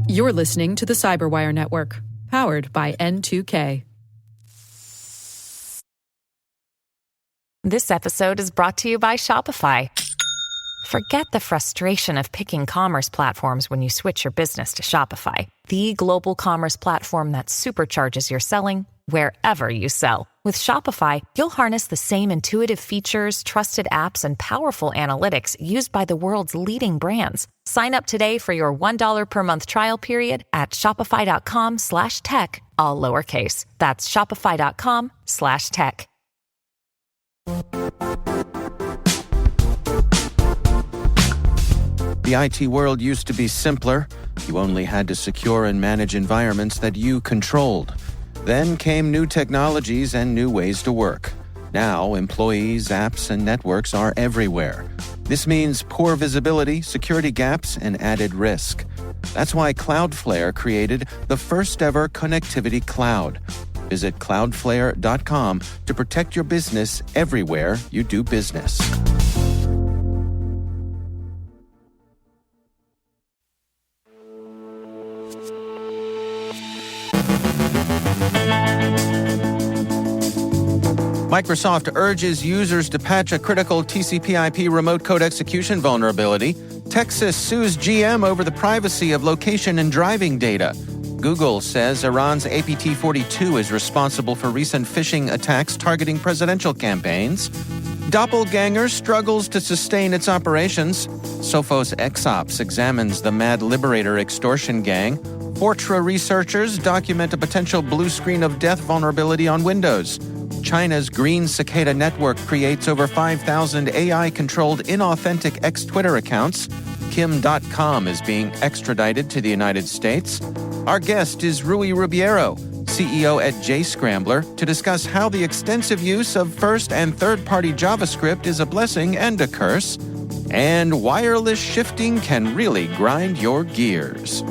You're listening to the CyberWire Network, powered by N2K. This episode is brought to you by Shopify. Forget the frustration of picking commerce platforms when you switch your business to Shopify, the global commerce platform that supercharges your selling wherever you sell. With Shopify, you'll harness the same intuitive features, trusted apps, and powerful analytics used by the world's leading brands. Sign up today for your $1 per month trial period at shopify.com/tech, all lowercase. That's shopify.com/tech. The IT world used to be simpler. You only had to secure and manage environments that you controlled. Then came new technologies and new ways to work. Now, employees, apps, and networks are everywhere. This means poor visibility, security gaps, and added risk. That's why Cloudflare created the first-ever connectivity cloud. Visit cloudflare.com to protect your business everywhere you do business. Microsoft urges users to patch a critical TCP/IP remote code execution vulnerability. Texas sues GM over the privacy of location and driving data. Google says Iran's APT-42 is responsible for recent phishing attacks targeting presidential campaigns. Doppelganger struggles to sustain its operations. Sophos XOps examines the Mad Liberator extortion gang. Fortra researchers document a potential blue screen of death vulnerability on Windows. China's Green Cicada Network creates over 5,000 AI-controlled inauthentic ex-Twitter accounts. Kim.com is being extradited to the United States. Our guest is Rui Rubiero, CEO at JScrambler, to discuss how the extensive use of first- and third-party JavaScript is a blessing and a curse, and wireless shifting can really grind your gears.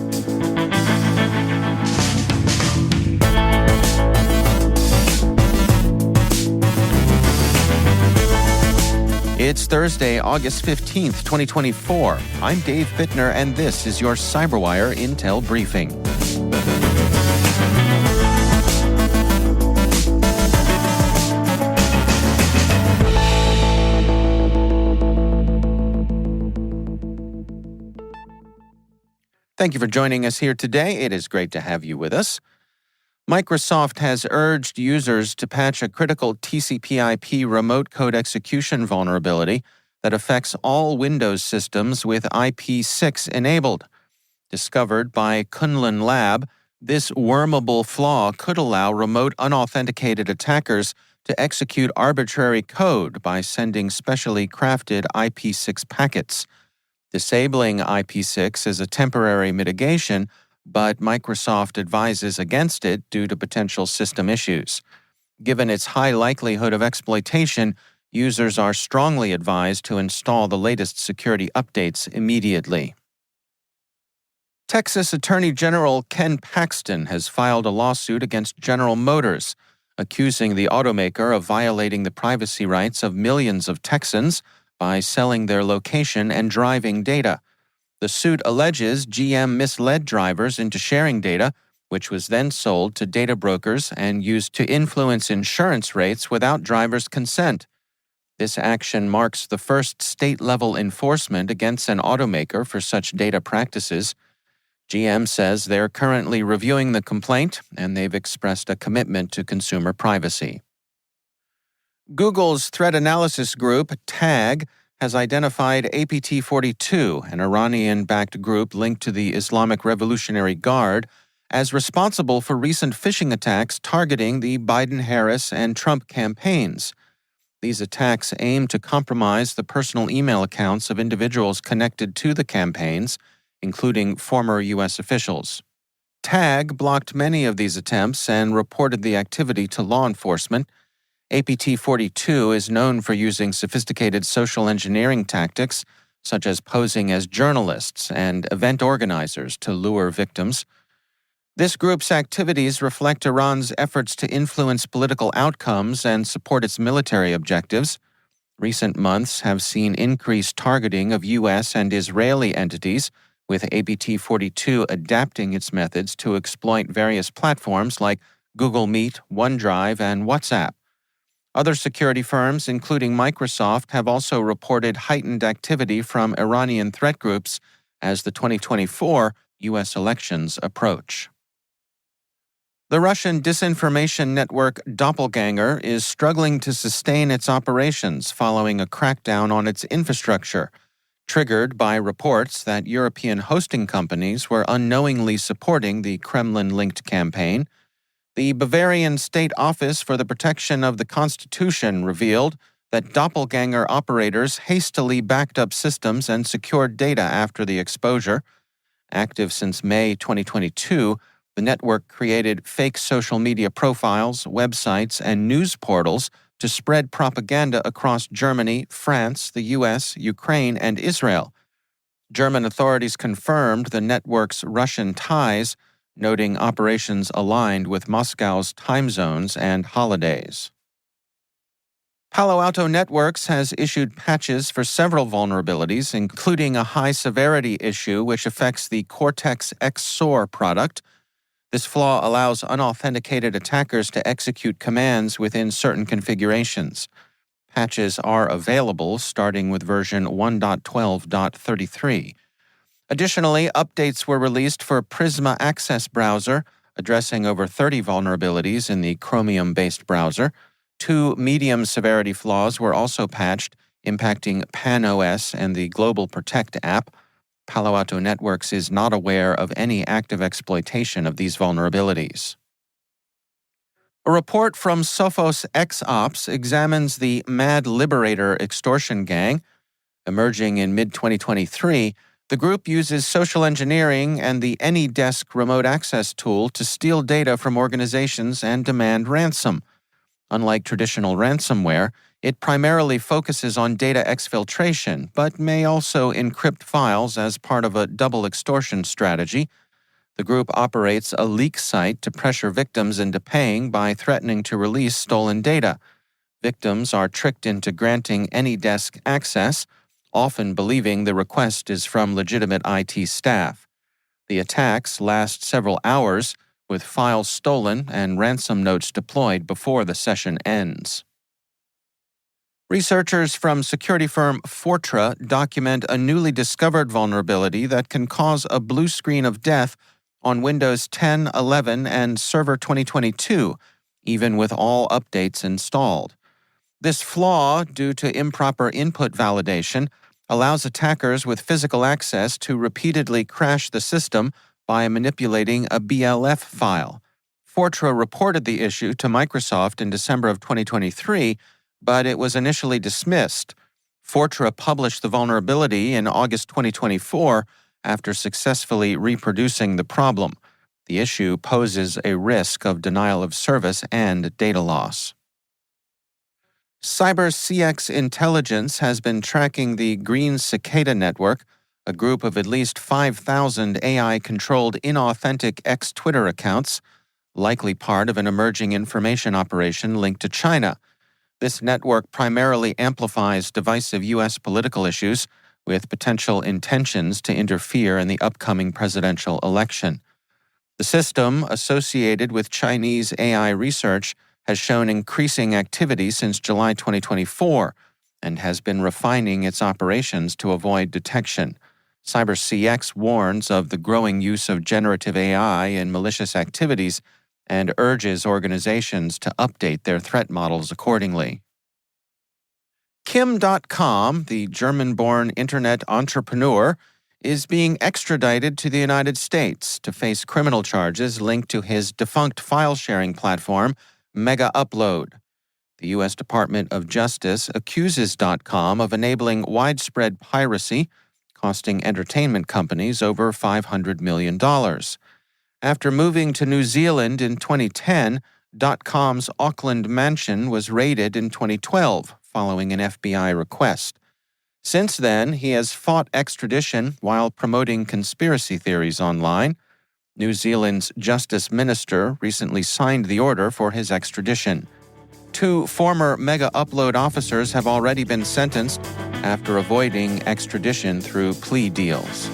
It's Thursday, August 15th, 2024. I'm Dave Bittner, and this is your CyberWire Intel Briefing. Thank you for joining us here today. It is great to have you with us. Microsoft has urged users to patch a critical TCP/IP remote code execution vulnerability that affects all Windows systems with IP6 enabled. Discovered by Kunlun Lab, this wormable flaw could allow remote unauthenticated attackers to execute arbitrary code by sending specially crafted IP6 packets. Disabling IP6 is a temporary mitigation, but Microsoft advises against it due to potential system issues. Given its high likelihood of exploitation, users are strongly advised to install the latest security updates immediately. Texas Attorney General Ken Paxton has filed a lawsuit against General Motors, accusing the automaker of violating the privacy rights of millions of Texans by selling their location and driving data. The suit alleges GM misled drivers into sharing data, which was then sold to data brokers and used to influence insurance rates without drivers' consent. This action marks the first state-level enforcement against an automaker for such data practices. GM says they're currently reviewing the complaint, and they've expressed a commitment to consumer privacy. Google's threat analysis group, TAG, has identified APT-42, an Iranian-backed group linked to the Islamic Revolutionary Guard, as responsible for recent phishing attacks targeting the Biden-Harris and Trump campaigns. These attacks aim to compromise the personal email accounts of individuals connected to the campaigns, including former U.S. officials. TAG blocked many of these attempts and reported the activity to law enforcement. APT-42 is known for using sophisticated social engineering tactics, such as posing as journalists and event organizers to lure victims. This group's activities reflect Iran's efforts to influence political outcomes and support its military objectives. Recent months have seen increased targeting of U.S. and Israeli entities, with ABT42 adapting its methods to exploit various platforms like Google Meet, OneDrive, and WhatsApp. Other security firms, including Microsoft, have also reported heightened activity from Iranian threat groups as the 2024 U.S. elections approach. The Russian disinformation network Doppelganger is struggling to sustain its operations following a crackdown on its infrastructure, triggered by reports that European hosting companies were unknowingly supporting the Kremlin-linked campaign. The Bavarian State Office for the Protection of the Constitution revealed that Doppelganger operators hastily backed up systems and secured data after the exposure. Active since May 2022, the network created fake social media profiles, websites, and news portals to spread propaganda across Germany, France, the U.S., Ukraine, and Israel. German authorities confirmed the network's Russian ties, noting operations aligned with Moscow's time zones and holidays. Palo Alto Networks has issued patches for several vulnerabilities, including a high-severity issue which affects the Cortex XSOAR product. This flaw allows unauthenticated attackers to execute commands within certain configurations. Patches are available starting with version 1.12.33. Additionally, updates were released for Prisma Access browser, addressing over 30 vulnerabilities in the Chromium-based browser. 2 medium-severity flaws were also patched, impacting PanOS and the Global Protect app. Palo Alto Networks is not aware of any active exploitation of these vulnerabilities. A report from Sophos XOps examines the Mad Liberator extortion gang. Emerging in mid-2023, the group uses social engineering and the AnyDesk remote access tool to steal data from organizations and demand ransom. Unlike traditional ransomware, it primarily focuses on data exfiltration, but may also encrypt files as part of a double extortion strategy. The group operates a leak site to pressure victims into paying by threatening to release stolen data. Victims are tricked into granting AnyDesk access, often believing the request is from legitimate IT staff. The attacks last several hours, with files stolen and ransom notes deployed before the session ends. Researchers from security firm Fortra document a newly discovered vulnerability that can cause a blue screen of death on Windows 10, 11, and Server 2022, even with all updates installed. This flaw, due to improper input validation, allows attackers with physical access to repeatedly crash the system by manipulating a BLF file. Fortra reported the issue to Microsoft in December of 2023, but it was initially dismissed. Fortra published the vulnerability in August 2024 after successfully reproducing the problem. The issue poses a risk of denial of service and data loss. CyberCX Intelligence has been tracking the Green Cicada Network, a group of at least 5,000 AI-controlled inauthentic ex-Twitter accounts, likely part of an emerging information operation linked to China. This network primarily amplifies divisive U.S. political issues, with potential intentions to interfere in the upcoming presidential election. The system, associated with Chinese AI research, has shown increasing activity since July 2024 and has been refining its operations to avoid detection. CyberCX warns of the growing use of generative AI in malicious activities and urges organizations to update their threat models accordingly. Kim.com, the German-born internet entrepreneur, is being extradited to the United States to face criminal charges linked to his defunct file-sharing platform, Mega Upload. The U.S. Department of Justice accuses .com of enabling widespread piracy, costing entertainment companies over $500 million. After moving to New Zealand in 2010, .com's Auckland mansion was raided in 2012 following an FBI request. Since then, he has fought extradition while promoting conspiracy theories online. New Zealand's Justice Minister recently signed the order for his extradition. 2 former Mega Upload officers have already been sentenced after avoiding extradition through plea deals.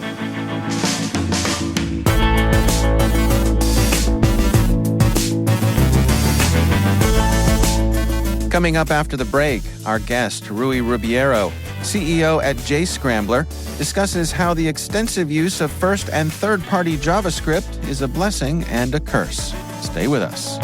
Coming up after the break, our guest, Rui Ribeiro, CEO at JScrambler, discusses how the extensive use of first- and third-party JavaScript is a blessing and a curse. Stay with us.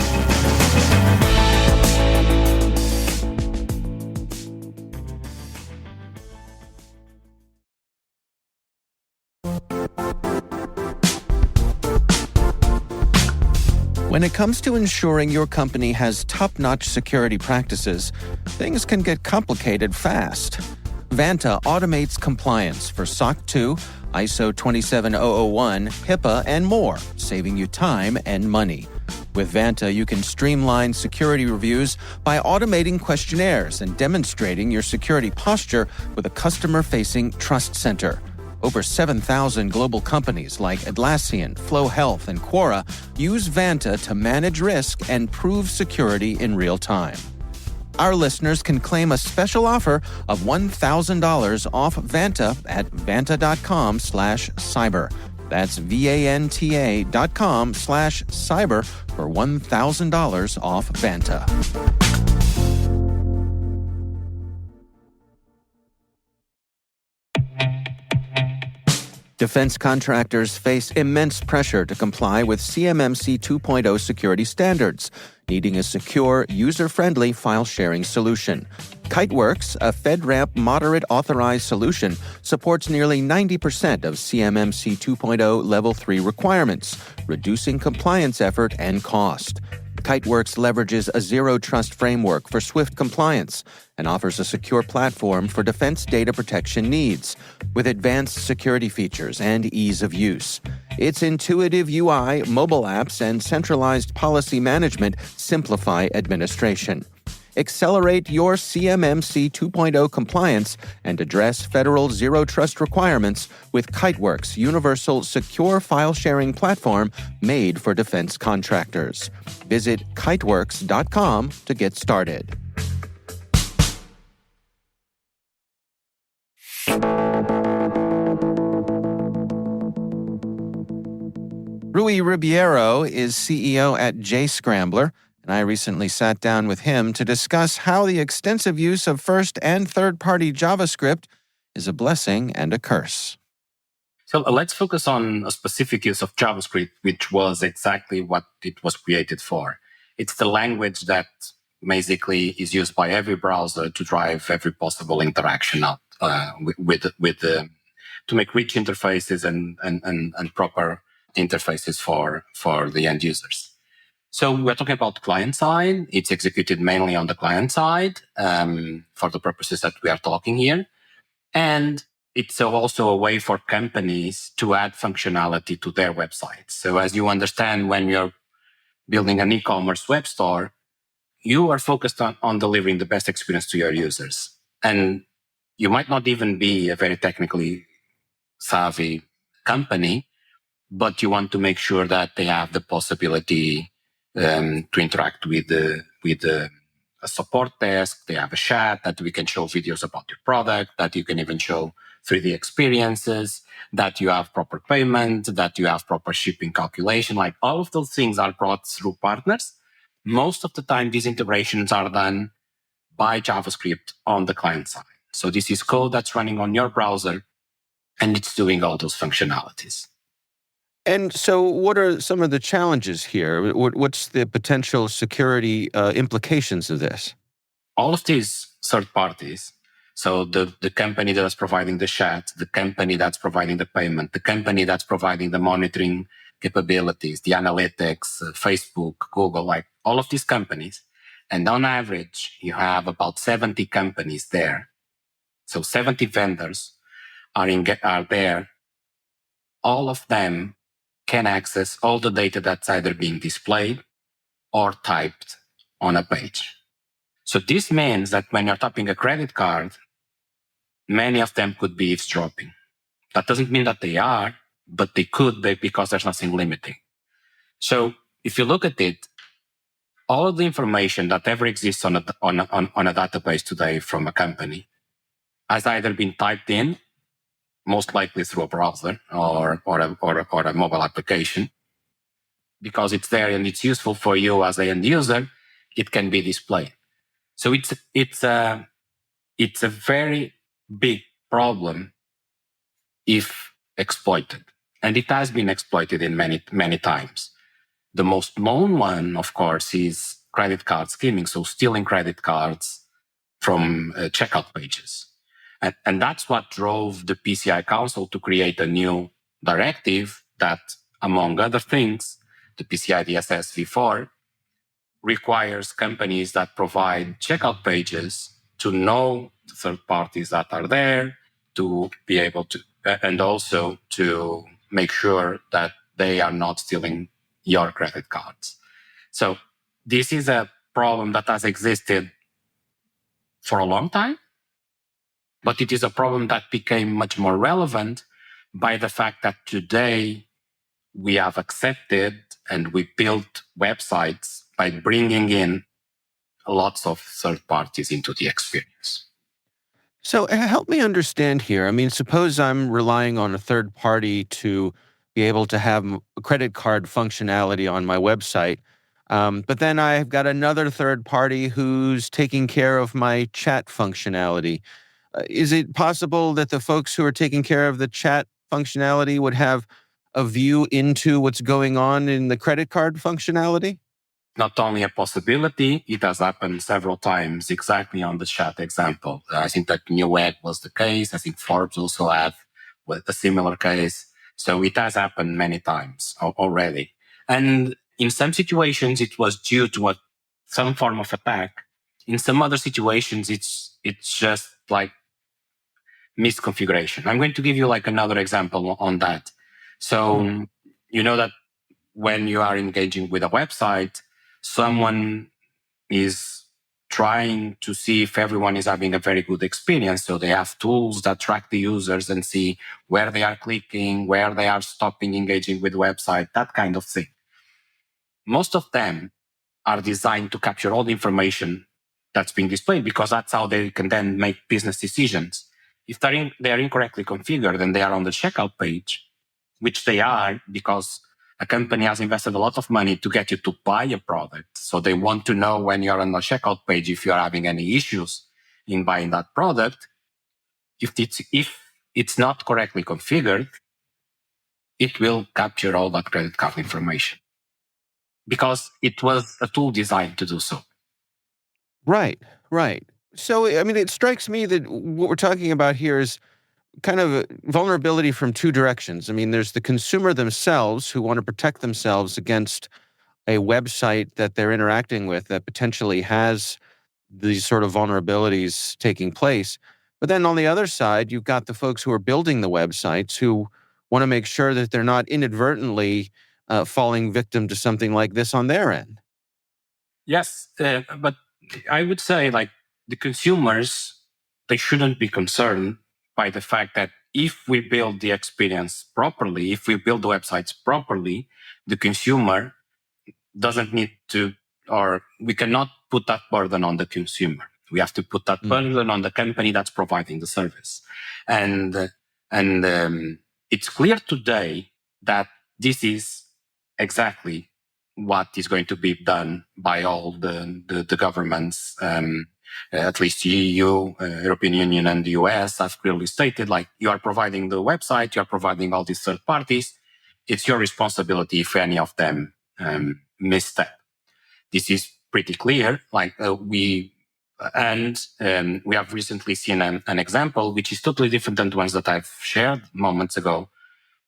When it comes to ensuring your company has top-notch security practices, things can get complicated fast. Vanta automates compliance for SOC 2, ISO 27001, HIPAA, and more, saving you time and money. With Vanta, you can streamline security reviews by automating questionnaires and demonstrating your security posture with a customer-facing Trust Center. Over 7,000 global companies like Atlassian, Flow Health, and Quora use Vanta to manage risk and prove security in real time. Our listeners can claim a special offer of $1,000 off Vanta at vanta.com/cyber. That's VANTA.com/cyber for $1,000 off Vanta. Defense contractors face immense pressure to comply with CMMC 2.0 security standards, needing a secure, user-friendly file-sharing solution. Kiteworks, a FedRAMP moderate authorized solution, supports nearly 90% of CMMC 2.0 Level 3 requirements, reducing compliance effort and cost. Kiteworks leverages a zero-trust framework for swift compliance and offers a secure platform for defense data protection needs, with advanced security features and ease of use. Its intuitive UI, mobile apps, and centralized policy management simplify administration. Accelerate your CMMC 2.0 compliance and address federal zero-trust requirements with Kiteworks' universal secure file-sharing platform made for defense contractors. Visit kiteworks.com to get started. Rui Ribeiro is CEO at JScrambler, and I recently sat down with him to discuss how the extensive use of first- and third-party JavaScript is a blessing and a curse. So let's focus on a specific use of JavaScript, which was exactly what it was created for. It's the language that basically is used by every browser to drive every possible interaction out to make rich interfaces and proper interfaces for the end users. So we're talking about client side. It's executed mainly on the client side for the purposes that we are talking here. And it's also a way for companies to add functionality to their websites. So as you understand, when you're building an e-commerce web store, you are focused on delivering the best experience to your users. And you might not even be a very technically savvy company, but you want to make sure that they have the possibility to interact with a support desk. They have a chat that we can show videos about your product, that you can even show 3D experiences, that you have proper payment, that you have proper shipping calculation. Like all of those things are brought through partners. Most of the time, these integrations are done by JavaScript on the client side. So this is code that's running on your browser, and it's doing all those functionalities. And so what are some of the challenges here? What's the potential security implications of this? All of these third parties, so the company that's providing the chat, the company that's providing the payment, the company that's providing the monitoring capabilities, the analytics, Facebook, Google, like all of these companies. And on average, you have about 70 companies there. So 70 vendors are there. All of them can access all the data that's either being displayed or typed on a page. So this means that when you're tapping a credit card, many of them could be eavesdropping. That doesn't mean that they are, but they could be because there's nothing limiting. So if you look at it, all of the information that ever exists on a database today from a company has either been typed in, most likely through a browser or a mobile application, because it's there and it's useful for you as an end user, it can be displayed. So it's a very big problem if exploited, and it has been exploited in many times. The most known one, of course, is credit card skimming, so stealing credit cards from checkout pages. And that's what drove the PCI Council to create a new directive that, among other things, the PCI DSS v4 requires companies that provide checkout pages to know the third parties that are there, to be able to, and also to make sure that they are not stealing your credit cards. So this is a problem that has existed for a long time, but it is a problem that became much more relevant by the fact that today we have accepted and we built websites by bringing in lots of third parties into the experience. So help me understand here. I mean, suppose I'm relying on a third party to be able to have credit card functionality on my website. But then I've got another third party who's taking care of my chat functionality. Is it possible that the folks who are taking care of the chat functionality would have a view into what's going on in the credit card functionality? Not only a possibility, it has happened several times exactly on the chat example. I think that Newegg was the case. I think Forbes also had a similar case. So it has happened many times already. And in some situations, it was due to some form of attack. In some other situations, it's just like misconfiguration. I'm going to give you like another example on that. So you know that when you are engaging with a website, someone is trying to see if everyone is having a very good experience. So they have tools that track the users and see where they are clicking, where they are stopping engaging with the website, that kind of thing. Most of them are designed to capture all the information that's being displayed because that's how they can then make business decisions. If they are incorrectly configured and they are on the checkout page, which they are because a company has invested a lot of money to get you to buy a product. So they want to know when you're on the checkout page if you're having any issues in buying that product. If it's not correctly configured, it will capture all that credit card information because it was a tool designed to do so. Right, right. So, I mean, it strikes me that what we're talking about here is kind of vulnerability from two directions. I mean, there's the consumer themselves who want to protect themselves against a website that they're interacting with that potentially has these sort of vulnerabilities taking place. But then on the other side, you've got the folks who are building the websites who want to make sure that they're not inadvertently falling victim to something like this on their end. Yes, but I would say like the consumers, they shouldn't be concerned by the fact that if we build the experience properly, if we build the websites properly, the consumer doesn't need to, or we cannot put that burden on the consumer. We have to put that burden on the company that's providing the service. And it's clear today that this is exactly what is going to be done by all the governments, at least EU, European Union and the US have clearly stated, like, you are providing the website, you are providing all these third parties. It's your responsibility if any of them misstep. This is pretty clear. Like we have recently seen an example which is totally different than the ones that I've shared moments ago,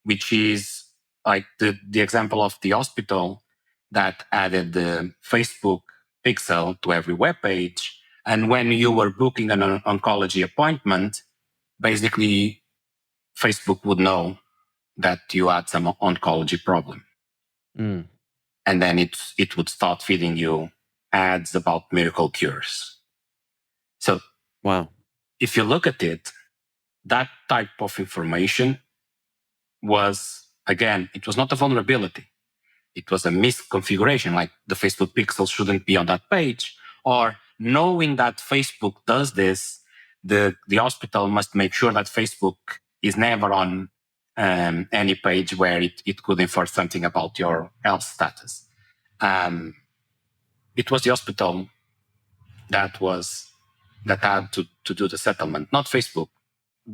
which is like the example of the hospital that added the Facebook pixel to every web page. And when you were booking an oncology appointment, basically Facebook would know that you had some oncology problem. Mm. And then it would start feeding you ads about miracle cures. So Wow. if you look at it, that type of information was, again, it was not a vulnerability. It was a misconfiguration, like the Facebook pixel shouldn't be on that page. Or knowing that Facebook does this, the hospital must make sure that Facebook is never on any page where it could infer something about your health status. It was the hospital that had to do the settlement, not Facebook,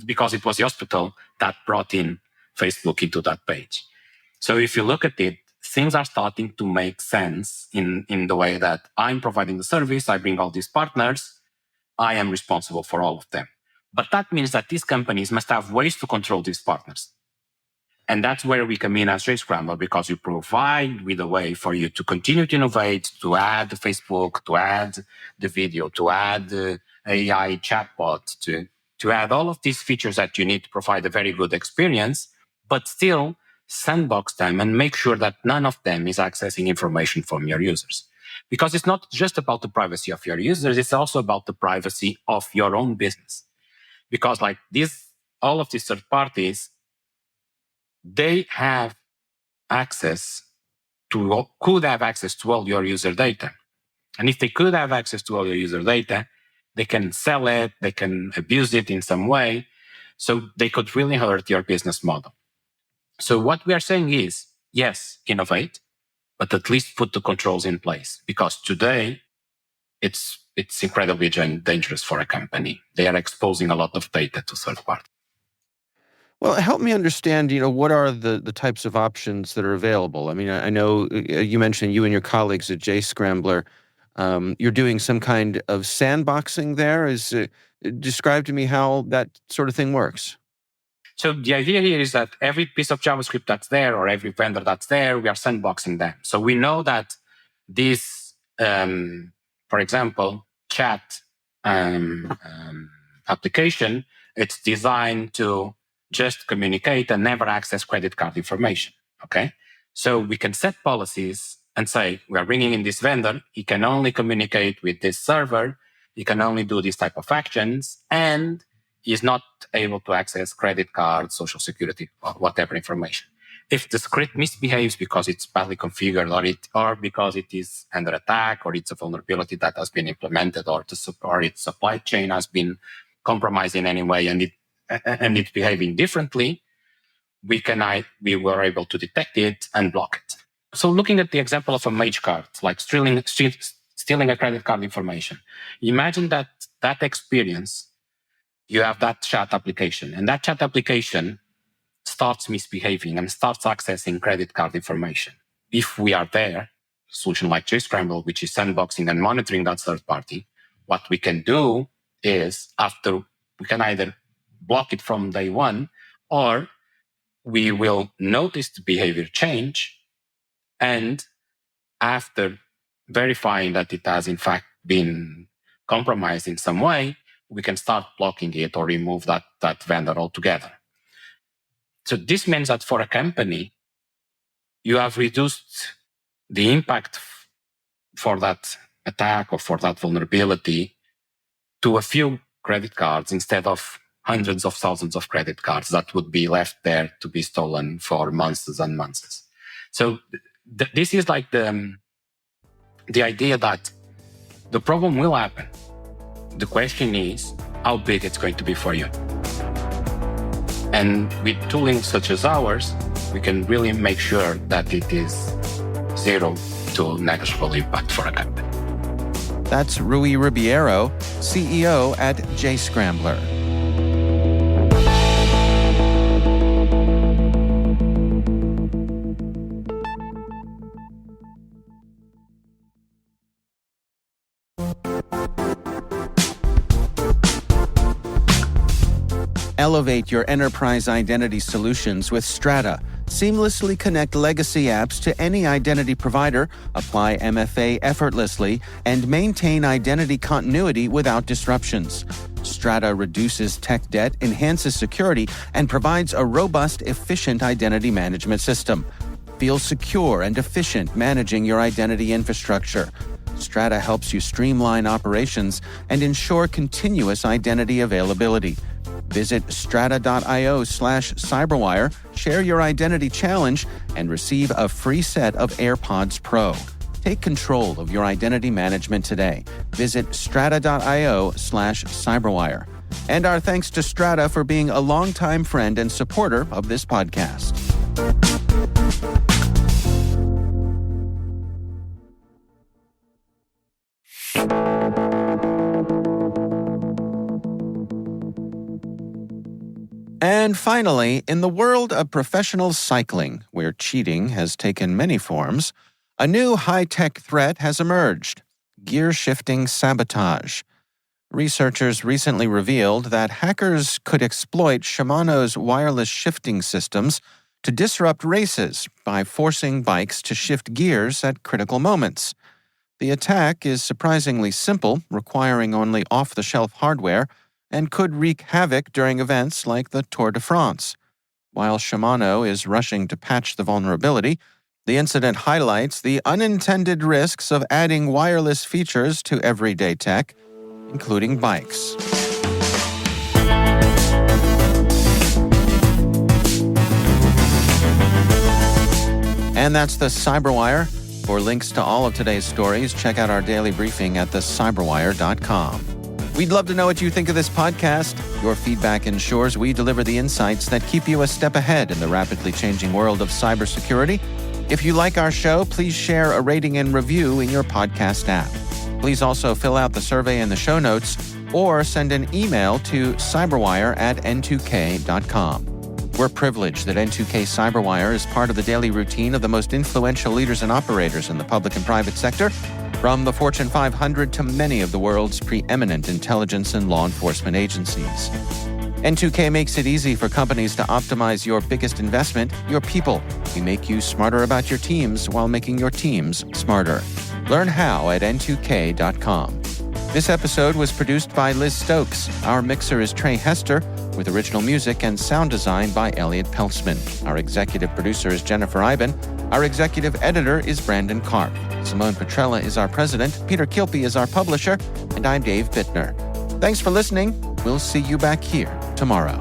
because it was the hospital that brought in Facebook into that page. So if you look at it, things are starting to make sense in the way that I'm providing the service, I bring all these partners, I am responsible for all of them. But that means that these companies must have ways to control these partners. And that's where we come in as JScrambler, because you provide with a way for you to continue to innovate, to add Facebook, to add the video, to add the AI chatbot, to add all of these features that you need to provide a very good experience, but still sandbox them and make sure that none of them is accessing information from your users. Because it's not just about the privacy of your users, it's also about the privacy of your own business. Because like all of these third parties, they have access could have access to all your user data. And if they could have access to all your user data, they can sell it, they can abuse it in some way. So they could really hurt your business model. So what we are saying is, yes, innovate, but at least put the controls in place. Because today, it's incredibly dangerous for a company. They are exposing a lot of data to third parties. Well, help me understand, what are the types of options that are available? I mean, I know you mentioned you and your colleagues at JScrambler, you're doing some kind of sandboxing there. Describe to me how that sort of thing works. So the idea here is that every piece of JavaScript that's there or every vendor that's there, we are sandboxing them. So we know that this, for example, chat application, it's designed to just communicate and never access credit card information, okay? So we can set policies and say, we are bringing in this vendor, he can only communicate with this server, he can only do these type of actions, and he's not able to access credit card, social security, or whatever information. If the script misbehaves because it's badly configured or because it is under attack or it's a vulnerability that has been implemented or its supply chain has been compromised in any way and it's behaving differently, we were able to detect it and block it. So looking at the example of a mage card, like stealing a credit card information, imagine that experience, you have that chat application, and that chat application starts misbehaving and starts accessing credit card information. If we are there, a solution like JScramble, which is sandboxing and monitoring that third party, what we can do is we can either block it from day one, or we will notice the behavior change. And after verifying that it has in fact been compromised in some way, we can start blocking it or remove that vendor altogether. So this means that for a company, you have reduced the impact for that attack or for that vulnerability to a few credit cards instead of hundreds of thousands of credit cards that would be left there to be stolen for months and months. So this is like the idea that the problem will happen. The question is how big it's going to be for you. And with tooling such as ours, we can really make sure that it is zero to negligible impact for a company. That's Rui Ribeiro, CEO at JScrambler. Elevate your enterprise identity solutions with Strata. Seamlessly connect legacy apps to any identity provider, apply MFA effortlessly, and maintain identity continuity without disruptions. Strata reduces tech debt, enhances security, and provides a robust, efficient identity management system. Feel secure and efficient managing your identity infrastructure. Strata helps you streamline operations and ensure continuous identity availability. Visit strata.io/cyberwire, share your identity challenge, and receive a free set of AirPods Pro. Take control of your identity management today. Visit strata.io/cyberwire. And our thanks to Strata for being a longtime friend and supporter of this podcast. And finally, in the world of professional cycling, where cheating has taken many forms, a new high-tech threat has emerged: gear-shifting sabotage. Researchers recently revealed that hackers could exploit Shimano's wireless shifting systems to disrupt races by forcing bikes to shift gears at critical moments. The attack is surprisingly simple, requiring only off-the-shelf hardware, and could wreak havoc during events like the Tour de France. While Shimano is rushing to patch the vulnerability, the incident highlights the unintended risks of adding wireless features to everyday tech, including bikes. And that's the CyberWire. For links to all of today's stories, check out our daily briefing at thecyberwire.com. We'd love to know what you think of this podcast. Your feedback ensures we deliver the insights that keep you a step ahead in the rapidly changing world of cybersecurity. If you like our show, please share a rating and review in your podcast app. Please also fill out the survey in the show notes or send an email to cyberwire@n2k.com. We're privileged that N2K CyberWire is part of the daily routine of the most influential leaders and operators in the public and private sector, from the Fortune 500 to many of the world's preeminent intelligence and law enforcement agencies. N2K makes it easy for companies to optimize your biggest investment, your people. We make you smarter about your teams while making your teams smarter. Learn how at n2k.com. This episode was produced by Liz Stokes. Our mixer is Trey Hester, with original music and sound design by Elliot Peltzman. Our executive producer is Jennifer Iben. Our executive editor is Brandon Karp. Simone Petrella is our president, Peter Kilpie is our publisher, and I'm Dave Bittner. Thanks for listening. We'll see you back here tomorrow.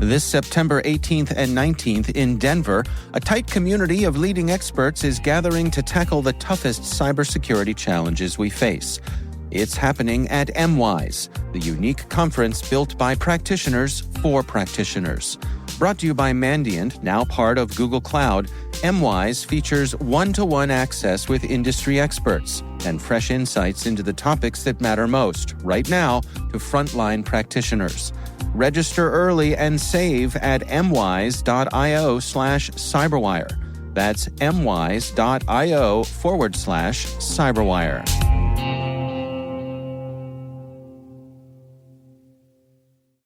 This September 18th and 19th in Denver, a tight community of leading experts is gathering to tackle the toughest cybersecurity challenges we face. It's happening at MWise, the unique conference built by practitioners for practitioners. Brought to you by Mandiant, now part of Google Cloud, MWise features one-to-one access with industry experts and fresh insights into the topics that matter most, right now, to frontline practitioners. Register early and save at mwise.io/cyberwire. That's mwise.io/cyberwire.